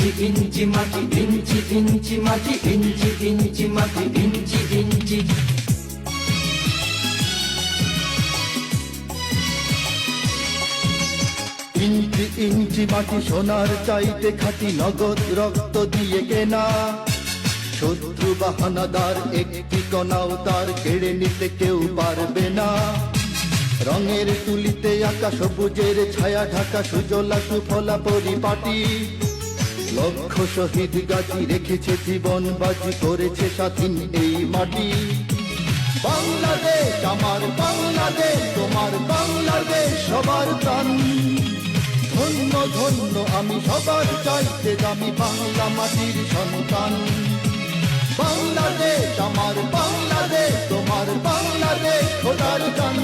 ইঞ্চি ইঞ্চি মাটি, ইঞ্চি ইঞ্চি মাটি, ইঞ্চি ইঞ্চি মাটি, ইঞ্চি ইঞ্চি। ইঞ্চি ইঞ্চি মাটি সোনার চাইতে খাঁটি, নগদ রক্ত দিয়ে কেনা। শত্রু বাহানাদার একটি কণাও তার কেড়ে নিতে কেউ পারবে না। রঙের তুলিতে আঁকা সবুজের ছায়া ঢাকা সুজলা সুফলা পরিপাটি। লক্ষ শহীদ গাছি রেখেছে জীবন বাজি, করেছে স্বাধীন এই মাটি। বাংলাদেশ আমার বাংলাদেশ, তোমার বাংলাদেশ সবার প্রাণ। ধন্য ধন্য আমি সবার চাইতে দামি বাংলা মাটির সন্তান। বাংলাদেশ আমার বাংলাদেশ, তোমার বাংলাদেশ খোদার গান।